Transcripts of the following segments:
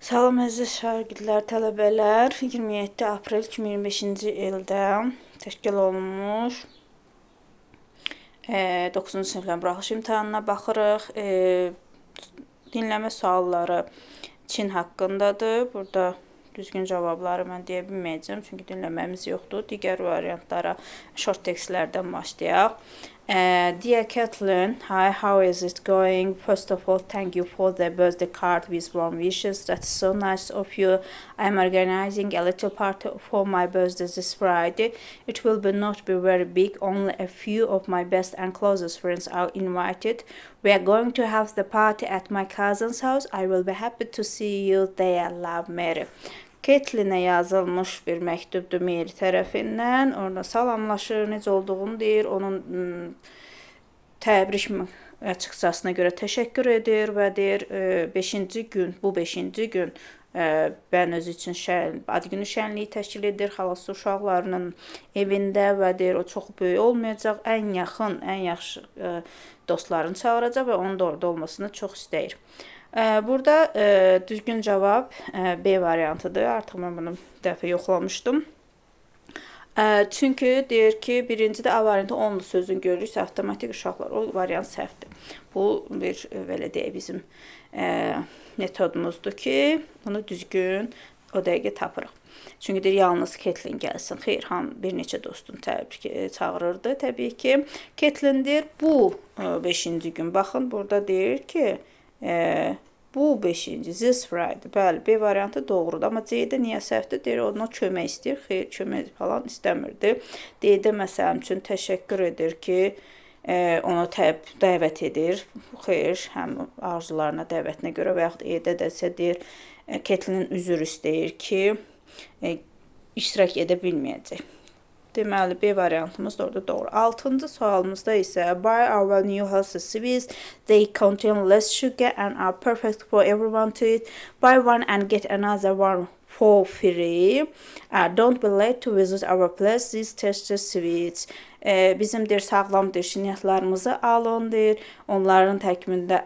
Salam əziz şagirdlər, tələbələr. 27 aprel 2025-ci ildə təşkil olunmuş 9-cu siniflərin buraxılış imtahanına baxırıq. Dinləmə sualları Çin haqqındadır. Burada düzgün cavabları mən deyə bilməyəcəm, çünki dinləməmiz yoxdur. Digər variantlara short textlərdən başlayaq. Dear Kathleen, hi, how is it going? First of all, thank you for the birthday card with warm wishes. That's so nice of you. I'm organizing a little party for my birthday this Friday. It will not be very big. Only a few of my best and closest friends are invited. We are going to have the party at my cousin's house. I will be happy to see you there. Love, Mary. Ketlinə yazılmış bir məktubdur Mary tərəfindən. Orada salamlaşır, necə olduğunu deyir. Onun təbrik açıqçasına görə təşəkkür edir və deyir 5-ci gün, bu 5-ci gün mən özü üçün ad günü şənliyi təşkil edir xalası uşaqlarının evində və deyir o çox böyük olmayacaq, ən yaxşı dostlarını çağıracaq və onun da orada olmasını çox istəyir. Burada düzgün cavab B variantıdır. Artıq mən bunu bir dəfə yoxlamışdım. Çünki deyir ki, birincidə A variantı onlu sözün görürsə, avtomatik uşaqlar, o variant səhvdir. Bu bir, belə deyək, bizim metodumuzdur ki, bunu düzgün o dəqiqə tapırıq. Çünki deyir, yalnız Ketlin gəlsin. Xeyr, bir neçə dostun çağırırdı təbii ki. Ketlin deyir, bu 5-ci gün. Baxın, burada deyir ki, bu 5-ci, this Friday. Bəli, B variantı doğrudur. Amma C-də niyə səhvdir? Deyir, ona kömək istəyir. Xeyr, kömək falan istəmirdi. D-də məsələn üçün təşəkkür edir ki, ona dəvət edir. Xeyr, həm arzularına, dəvətinə görə və yaxud E-də dəsə deyir, Ketlinin üzr istəyir ki, iştirak edə bilməyəcək. Deməli, B variantımız da orada doğru. 6-cı sualımızda isə buy our new healthy sweets. They contain less sugar and are perfect for everyone to eat. Buy one and get another one for free. Don't be late to visit our place. These tasty sweets. Bizim deyir, sağlam şirniyyatlarımızı alın deyir. Onların tərkibində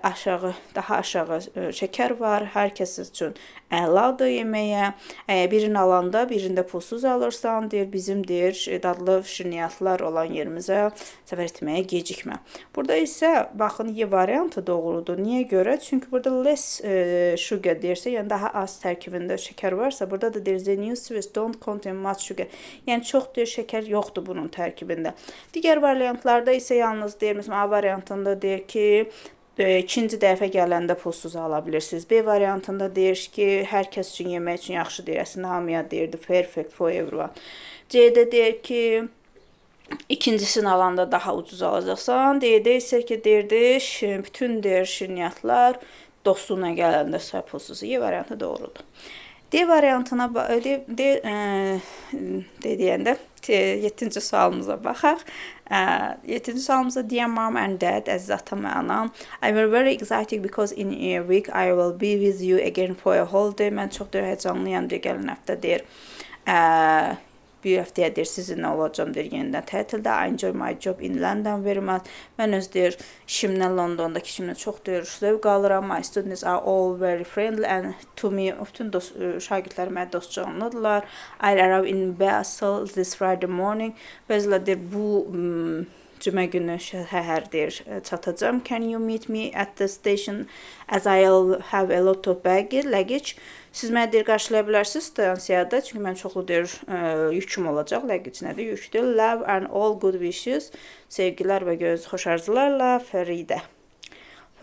daha aşağı şəkər var. Hər kəs üçün əladır yeməyə. Birini alanda, birində pulsuz alırsan deyir, bizim deyir, dadlı şirniyyatlar olan yerimizə səfər etməyə gecikmə. Burada isə baxın, Y variantı doğrudur. Niyə görə? Çünki burada less sugar deyirsə, yəni daha az tərkibində şəkər varsa, burada da deyir, the new sweets don't contain much sugar. Yəni çox deyir, şəkər yoxdur bunun tərkibində. Digər variantlarda isə yalnız deyir, məsələn, A variantında deyir ki, ikinci dəfə gələndə pulsuz ala bilirsiniz. B variantında deyir ki, hər kəs üçün yemək üçün yaxşı deyir. Əslində hamıya deyirdi, perfect for everyone. C-də deyir ki, ikincisini alanda daha ucuz alacaqsan. D-də isə ki, deyirdi, bütün deyir şirniyyatlar dostuna gələndə pulsuz. Y variantı doğrudur. D variantına deyəndə 7-ci sualımıza baxaq. 7-ci sualımızda Dear Mom and Dad, əziz atam və anam, I will very excited because in a week I will be with you again for a holiday. Mən çox həyecanlıyam deyir, gələn həftə deyir. Bir həftəyə deyir, sizinlə olacam deyir, yenidən tətildə. I enjoy my job in London very much. Mən öz deyir, işimdən Londondakı işimdən çox deyir, zövq alıram. My students are all very friendly and to me, bütün şagirdlər mənə dost canlıdırlar. I arrive in Basel this Friday morning. Bəzilə deyir, bu cümə günü səhər deyir, çatacam. Can you meet me at the station as I'll have a lot of luggage? Siz mənə deyir, qarşılaya bilərsiniz stansiyada, çünki mən çoxlu deyir, yüküm olacaq. Luggage nədir? Yükdür. Love and all good wishes. Sevgilər və xoş arzularla Fərida.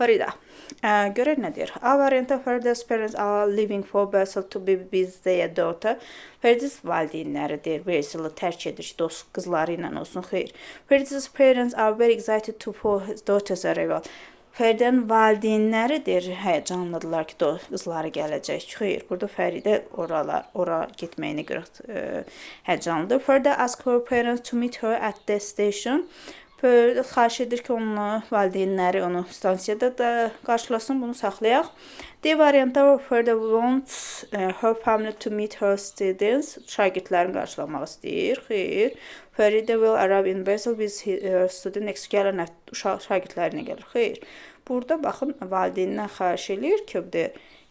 Görək nə deyir? A variantı Fərida's parents are leaving for Basel to be with their daughter. Fərida's valideynləri deyir, Basel'ı tərk edir, dost qızları ilə olsun, xeyr. Fərida's parents are very excited to for his daughter's arrival. Fəridənin valideynləri deyir, həyəcanlıdırlar ki, qızları gələcək. Xeyr, burada Fəridə ora getməyinə görə həyəcanlıdır. Fərida ask her parents to meet her at the station. Xahiş edir ki, valideynləri onu stansiyada da qarşılasın, bunu saxlayaq. D variantda Fərida wants her family to meet her students. Şagirdlərini qarşılamaq istəyir. Xeyr. Fərida will arrive in Basel with her student next gələn şagirdlərinə gəlir. Xeyr. Burada baxın, valideynindən xahiş edir ki,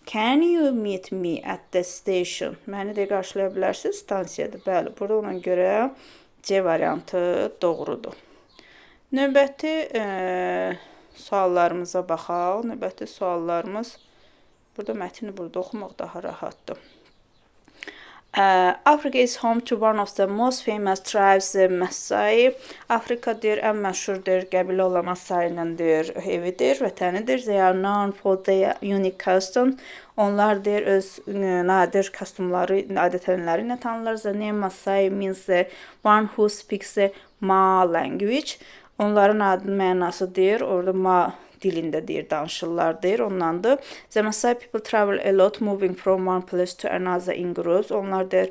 Can you meet me at the station? Məni də qarşılaya bilərsiniz stansiyada. Bəli, burada ona görə C variantı doğrudur. Növbəti suallarımıza baxaq. Növbəti suallarımız, burada mətni burada oxumaq daha rahatdır. Africa is home to one of the most famous tribes, the Maasai. Afrika deyir, ən məşhurdur, qəbilə olan Maasai-nin deyir, evidir, vətənidir. They are known for their unique custom. Onlar deyir, öz nadir kostyumları, adət-ənənləri ilə tanınırlar. The name Maasai means the one who speaks the Ma language. Onların adının mənası deyir, orada Ma dilində deyir, danışırlar deyir, ondandır. The Maasai people travel a lot, moving from one place to another in groups. Onlar deyir,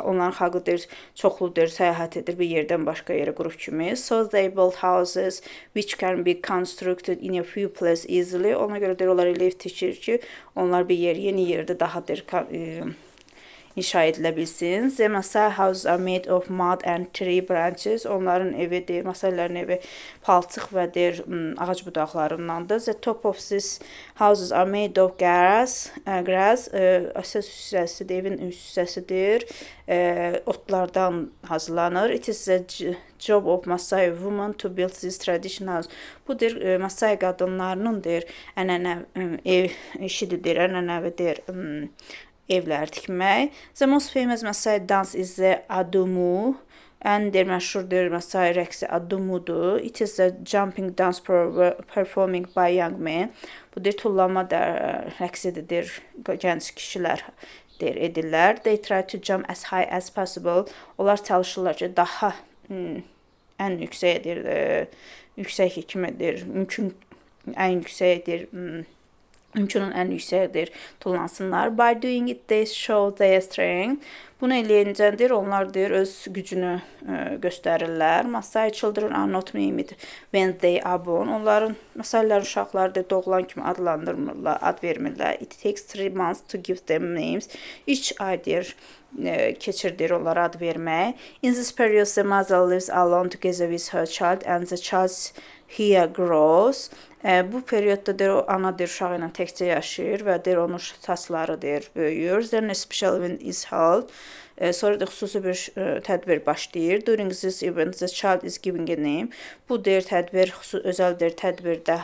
onların xalqı deyir, çoxlu deyir, səyahət edir bir yerdən başqa yerə qrup kimi. So they build houses which can be constructed in a few places easily. Ona görə deyir, onlar elə ev tikir ki, onlar bir yer, yeni yerdə daha deyir, inşa edilə bilsin. The Maasai houses are made of mud and tree branches. Onların evi deyir, Maasailərin evi palçıq və deyir, ağac budaqlarındandır. The top of these houses are made of grass. Əsas hissəsi də evin üst hissəsidir. Otlardan hazırlanır. It is the job of Maasai women to build this traditional house. Bu deyir, Maasai qadınlarının deyir, ev işidir deyir, ənənəvidir. Evlər tikmək. The most famous Maasai dance is the Adumu. Ən deyir, məşhurdur Maasai rəqsi Adumudur. It is a jumping dance performing by young men. Bu deyir, tullanma rəqsidir, gənc kişilər deyir, edirlər. They try to jump as high as possible. Onlar çalışırlar ki, daha ən yüksəkdir, yüksək kimidir, ən yüksəkdir, mümkünün ən yüksəkdir, tullansınlar. By doing it, they show their strength. Bunu eləyincədir, onlar deyir, öz gücünü göstərirlər. Maasai children are not named when they are born. Onların, Maasailərin uşaqları da doğulan kimi adlandırmırlar, ad vermirlər. It takes 3 months to give them names. 3 ay deyir, keçirdir onlara ad vermək. In this period, the mother lives alone together with her child and the child here grows. Bu periodda deyir, ana deyir, uşağı ilə təkcə yaşayır və deyir, onun saçları deyir, böyüyür. Then a special event is held. Sonra da xüsusi bir tədbir başlayır. During this event, the child is given a name. Bu deyir, tədbir, özəl deyir, tədbirdə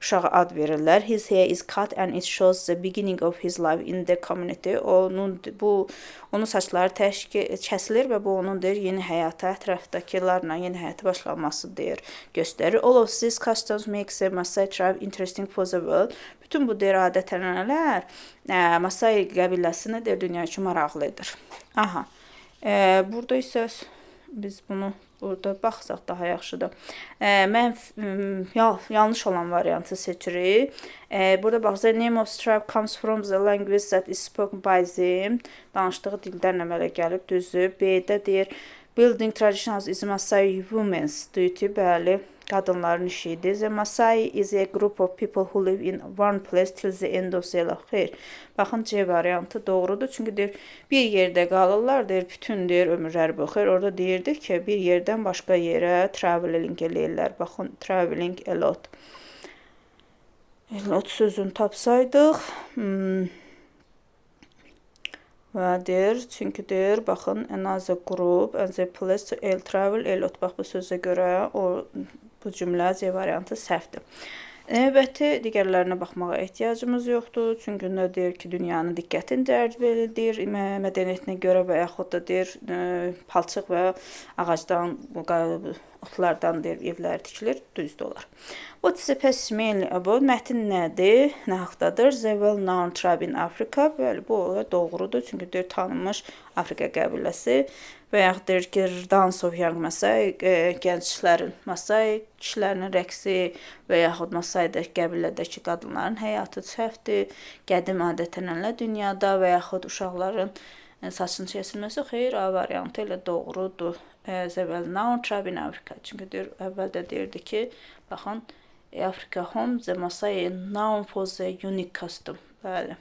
uşağa ad verirlər. His hair is cut and it shows the beginning of his life in the community. Onun saçları kəsilir və bu onun deyir, yeni həyata, ətrafdakilərlə yeni həyata başlaması deyir, göstərir. All of these customs makes the Maasai tribe interesting for the world. Bütün bu deyir, adət-ənənələr Maasai qəbiləsini deyir, dünya üçün maraqlıdır. Aha. Burada isə biz bunu burada baxsaq daha yaxşıdır. Mən yanlış olan variantı seçirik. Burada bax, the name of tribe comes from the language that is spoken by them. Danışdığı dildən əmələ gəlib, düzdür. B-də deyir, building traditions is Maasai women's duty. Bəli, qadınların işidir. The Maasai is a group of people who live in one place till the end of their life. Xeyr. Baxın, C variantı doğrudur. Çünki deyir, bir yerdə qalırlar, deyir, bütün deyir, ömürləri bu. Xeyr, orada deyirdi ki, bir yerdən başqa yerə traveling eləyirlər. Baxın, traveling a lot. A lot sözünü tapsaydıq. Və deyir, çünki deyir, baxın, another group, and the place to travel a lot. Bax, bu sözə görə bu cümlə C variantı səhvdir. Növbəti digərlərinə baxmağa ehtiyacımız yoxdur. Çünki nə deyir ki, dünyanın diqqətini cəlb edir, mədəniyyətinə görə və yaxud da deyir, palçıq və ağacdan, otlardan deyir, evlər tikilir, düzdür olar. What is the passage mainly about? Mətin nədir? Nə haqdadır? The well-known tribe in Africa. Bəli, bu doğrudur. Çünki deyir, tanınmış Afrika qəbiləsi. Və yaxud deyir ki, dance of young Maasai, gənclərin, Maasai kişilərinin rəqsi və yaxud Maasai qəbilədəki qadınların həyatı səhvdir, qədim adət-ənənələr dünyada və yaxud uşaqların saçını kəsilməsi. Xeyr, A variantı ilə doğrudur. The well-known tribe in Africa. Çünki deyir, əvvəldə deyirdi ki, baxın, Africa home, the Maasai known for the unique custom. Bəli.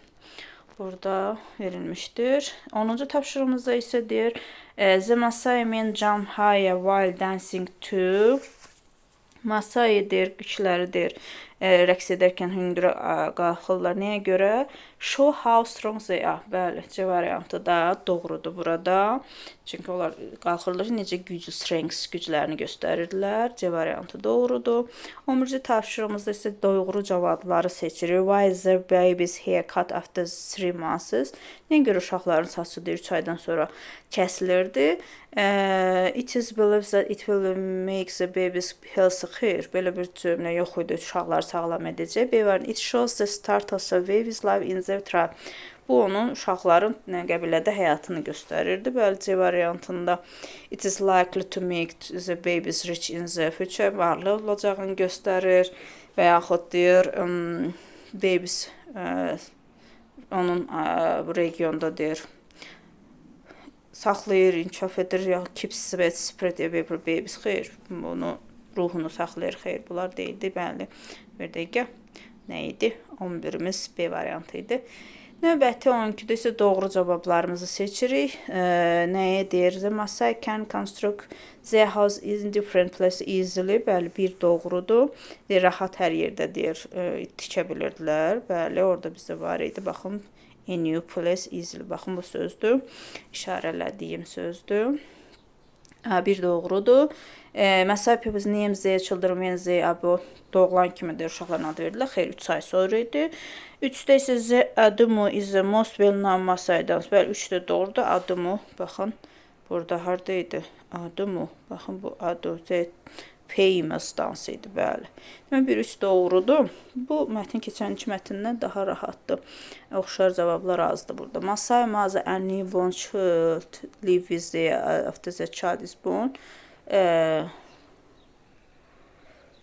Burada verilmişdir. 10-cu tapşırığımızda isə deyir, the Maasai men jump higher while dancing too. Maasai deyir, kişiləri deyir, rəqs edərkən hündürə qalxırlar. Nəyə görə? Show how strong they are. Bəli, C variantı da doğrudur burada. Çünki onlar qalxırlar necə güclərini göstərirdilər. C variantı doğrudur. 11-ci tapşırığımızda isə doğru cavabları seçirik. Why is the baby's hair cut after 3 months? Nəyə görə uşaqların saçı 3 aydan sonra kəsilirdi? It is believed that it will make the baby's healthy. Xeyr, belə bir cümlə yox idi. Uşaqları sağlam edəcək. B variantı. It shows the start of the baby's life in the tribe. Bu onun uşaqların qəbilədə həyatını göstərirdi. Bəli, C variantında it is likely to make the babies rich in the future. Varlı olacağını göstərir və yaxud deyir babies onun regionda deyir saxlayır, inkişaf edir, ya keeps spread babies. Xeyr, bunu ruhunu saxlayır. Xeyr, bunlar deyildi. Bəli, bir dəqiqə. Nə idi? 11-imiz B variantı idi. Növbəti 12-də isə doğru cavablarımızı seçirik. Nəyə deyir? The Maasai can construct their house in different places easily. Bəli, bir doğrudur. Rahat hər yerdə deyir, tikə bilirdilər. Bəli, orada bizdə var idi. Baxın, a new place easily. Baxın, bu sözdür. İşarələdiyim sözdür. Bir doğrudur. Maasai people's names their children when they are born. Doğulan kimi də uşaqların adı verdilər. Xeyr, 3 ay sonra idi. 3-də isə the Adumu is the most well-known Maasai dance. Bəli, 3-də doğrudur. Adumu, baxın, burada harada idi? Adumu, baxın, bu Adu, the famous dance idi, bəli. Demək, 1-3 doğrudur. Bu mətin keçənki mətindən daha rahatdır. Oxşar cavablar azdır burada. Maasai mother and newborn child live with their after the child is born.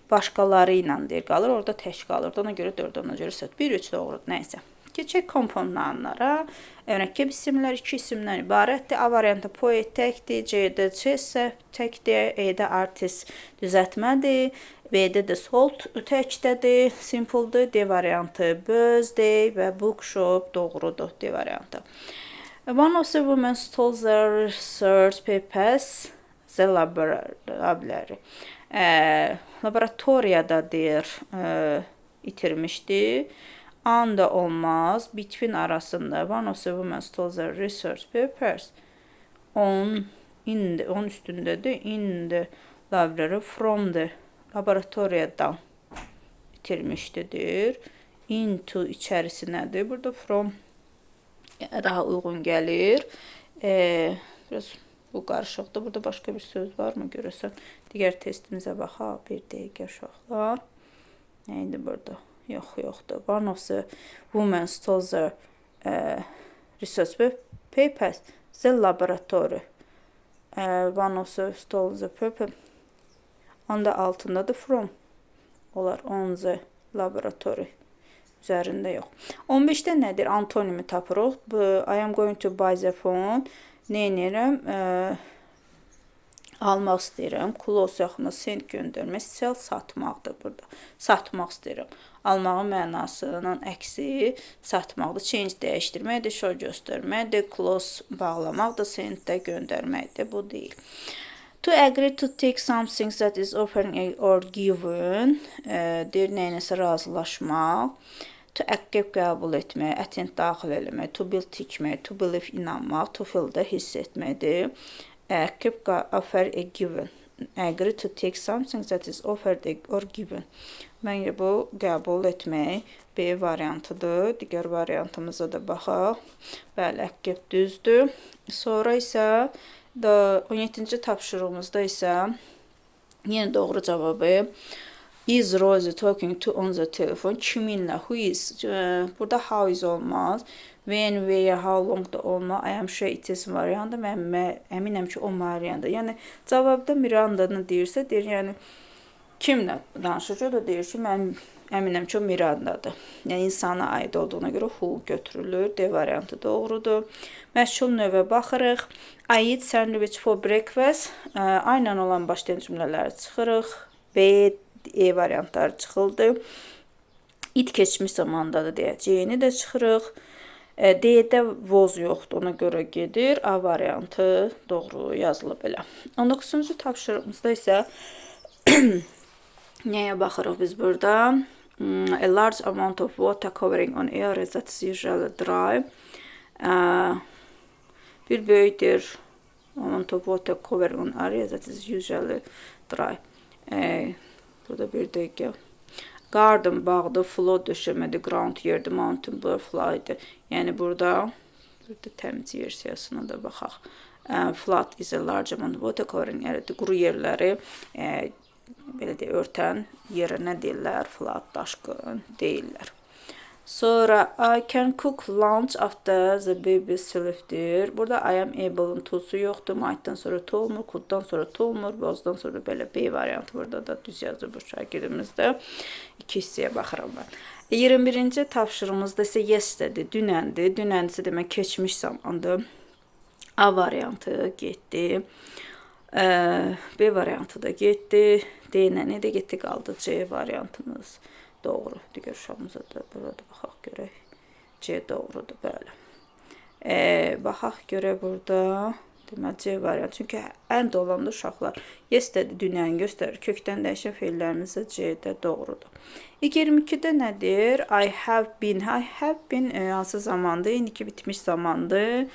Başqaları ilə deyir, qalır, orada tək qalırdı. Ona görə 4, ona görə 4. 1-3 doğrudur, nəysə. Keçək komponentlara. Mürəkkəb isimlər 2 isimdən ibarətdir. A variantı poet təkdir, C-də Chester təkdir, E-də artist düzəltmədir, B-də də salt təkdədir, simpledir, D variantı birthday və bookshop doğrudur, D variantı. One of the women stole their research papers, the library. Laboratoriyada deyir, itirmişdi. Anda olmaz. Between arasında. One of the women stole their research papers. On üstündədir. In the library from the laboratoriyadan itirmişdidir. Into içərisinədir. Burada from daha uyğun gəlir. Biraz bu qarışıqdır. Burada başqa bir söz var mı görəsən? Digər testimizə baxaq. Bir dəqiqə uşaqlar. Nə idi burada? Yoxdur. One of the women stole the research papers. The laboratory. One of the stole the paper. Onda altındadır from. Olar on the laboratory. Üzərində yox. 15-də nədir? Antonimi tapırıq. I am going to buy the phone. Nə edirəm? Almaq istəyirəm. Close yaxına send göndərmək. Sell satmaqdır burada. Satmaq istəyirəm. Almağın mənasının əksi satmaqdır. Change dəyişdirməkdir. Show göstərməkdir. Close bağlamaqdır. Send də göndərməkdir. Bu deyil. To agree to take something that is offering or given. Deyir, nəyinəsə razılaşmaq. To əqqəb qəbul etmək, attend daxil eləmək, to build tikmək, to believe inanmaq, to feel də hiss etməkdir. Əqqəb offer a given. Agree to take something that is offered or given. Məncə bu qəbul etmək B variantıdır. Digər variantımıza da baxaq. Bəli, əqqəb düzdür. Sonra isə 17-ci tapşırığımızda isə yenə doğru cavabı is Rosie talking to on the telephone? Kiminlə? Who is? Burada how is olmaz. When, where, how long da olmaz. I am sure it is variantı. Mən əminəm ki, o variantı. Yəni, cavabda Mirandanı deyirsə, deyir, yəni, kimlə danışır? O da deyir ki, mən əminəm ki, o Mirandadır. Yəni, insana aid olduğuna görə who götürülür. D variantı doğrudur. Məşğul növə baxırıq. I eat sandwich for breakfast. Aynən olan başlayan cümlələri çıxırıq. B, E variantları çıxıldı. It keçmiş zamandadır deyəcəyini də çıxırıq. D-də was yoxdur, ona görə gedir. A variantı doğru yazılıb belə. 19-cu tapşırığımızda isə nəyə baxırıq biz burada? A large amount of water covering on areas that's usually dry. Bir böyükdür amount of water covering on areas that is usually dry. Burada bir dəqiqə. Garden bağda, flood döşəmədi, ground yerdi, mountain fly'dı. Yəni burada təmiz versiyasına da baxaq. Flood is a large amount of water covering area. Quru yerləri belə deyə örtən yerə nə deyirlər? Flood, daşqın deyirlər. Sonra I can cook lunch after the baby sleep'dir. Burada I am able'ın to'su yoxdur. Might'dan sonra to olmur, could'dan sonra to olmur. Waz'dan sonra belə B variantı burada da düz yazır bu şagirdimizdə. İki hissəyə baxıram mən. 21-ci tapşırığımızda isə yesterday, dünəndir. Dünəncə demək keçmiş zamandır. A variantı getdi. B variantı da getdi. D ilə nə də getdi qaldı? C variantımız doğru. Digər uşağımıza da burada baxaq görək. C doğrudur, bəli. Baxaq görək burada. Deməli C variantı. Çünki ən dolanlı uşaqlar yesterday, dünən göstərir. Kökdən dəyişən feillərimiz də C-də doğrudur. 22-də nədir? I have been. I have been hansı zamandır? İndiki bitmiş zamandır.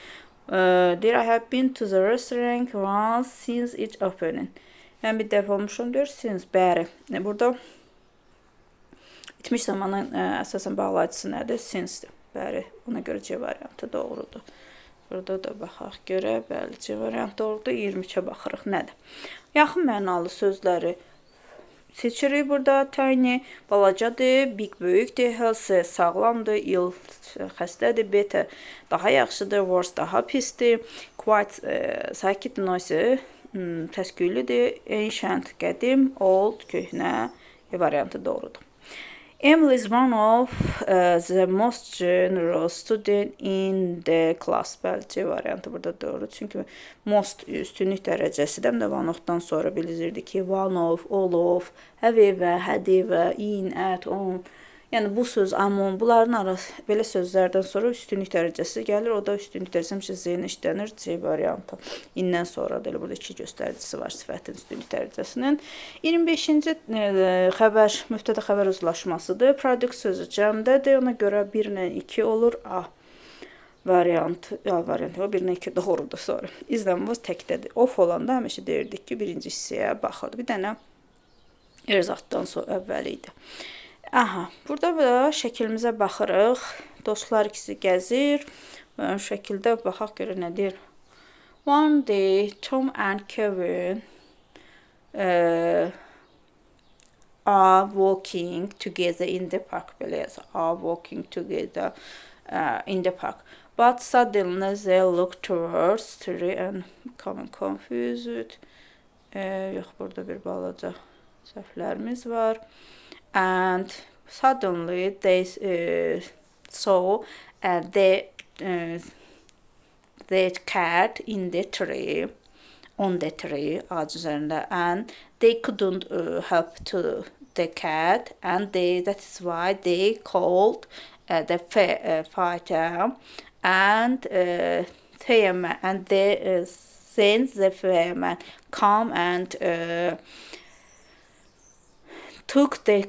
There I have been to the restaurant once since its opening. Yəni bir dəfə olmuşum deyir, since, bəri. Burada bitmiş zamanın əsasən bağlayıcısı nədir? Since'dir. Bəri, ona görə C variantı doğrudur. Burada da baxaq görə, bəli, C variantı doğrudur. 23-ə baxırıq, nədir? Yaxın mənalı sözləri seçirik burada. Tiny, balacadır, big, böyükdür, healthy, sağlamdır, ill, xəstədir, better, daha yaxşıdır, worse, daha pisdir, quiet, sakit, noisy, təsküylüdür, ancient, qədim, old, köhnə variantı doğrudur. Emily is one of the most generous student in the class. Bəli, C variantı burada doğru. Çünki most üstünlük dərəcəsidən də one of-dan sonra bilirdik ki, one of, all of, however, however, in, at, on. Yəni bu söz, among, bunların arası belə sözlərdən sonra üstünlük dərəcəsi gəlir. O da üstünlük dərəcəsi həmişə Z-nə işlənir. C variantı. İndən sonra da elə burada 2 göstəricisi var sifətin üstünlük dərəcəsinin. 25-ci xəbər, mübtədə xəbər uzlaşmasıdır. Product sözü cəmdədir. Ona görə 1 ilə 2 olur. A variantı. A variantı. O 1 ilə 2 doğrudur sonra. İzləmimiz təkdədir. Off olanda həmişə deyirdik ki, birinci hissəyə baxırdı. Bir dənə erzatdan sonra əvvəli idi. Aha, burada da şəkilimizə baxırıq. Dostlar ikisi gəzir. Şəkildə baxaq görə nədir? One day, Tom and Kevin are walking together in the park. Belə yazır. Are walking together in the park. But suddenly they look towards tree and become confused. Yox, burada bir balaca səhvlərimiz var. And suddenly they saw the cat in the tree, on the tree, ağac üzərində, and they couldn't help to the cat, and that is why they called the fighter, and fireman, and then the fireman come and took the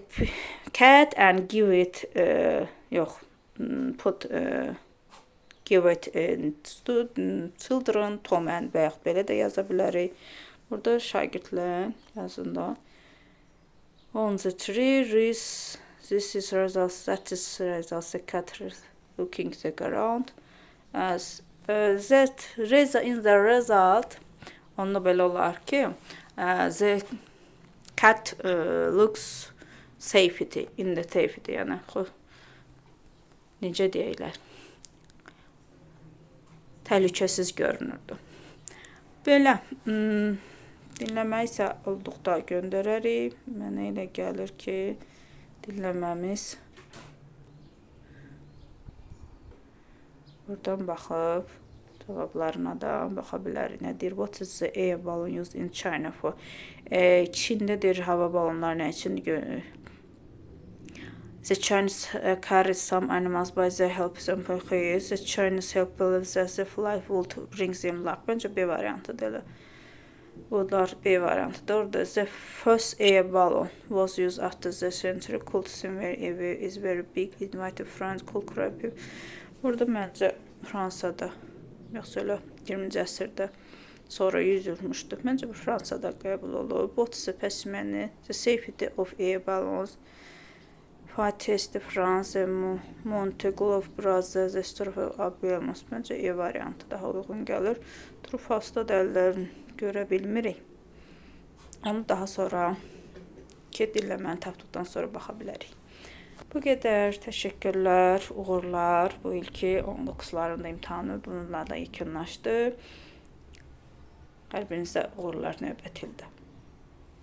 cat and give it give it to children, Tom and və yaxud belə də yaza bilərik. Burada şagirdlərin yazında on the tree is this is results, that is results, the cat looking the ground as that in the result onda belə olar ki the cat looks safety in the safety, yəni necə deyirlər, təhlükəsiz görünürdü. Belə dinləmək isə olduqda göndərərik. Mənə elə gəlir ki, dinləməmiz buradan baxıb cavablarına da baxa bilərik. Nədir? What is the air balloon used in China for? Çindədir hava balonları nə üçün? The Chinese carries some animals by the help of employees. The Chinese help believes that the flight will bring them luck. Bence B variantıdır. Bunlar B variantıdır. Orada the first air balloon was used after the century could seem very is very big. Invited friends could crappy. Burada məncə Fransada, yoxsa elə 20-ci əsrdə sonra yüzülmüşdü. Məncə bu Fransada qəbul olub. Both specimeni, the safety of air balloons, Fatih de France, Montegolf Brothers, Estorfa Abelmos. Məncə E variantı daha uyğun gəlir. Trufasta dəllərini görə bilmirik. Onu daha sonra dinləməni tapdıqdan sonra baxa bilərik. Bu qədər. Təşəkkürlər, uğurlar. Bu ilki 19-ların da imtahanı bununla da yekunlaşdı. Hər birinizə uğurlar növbəti ildə.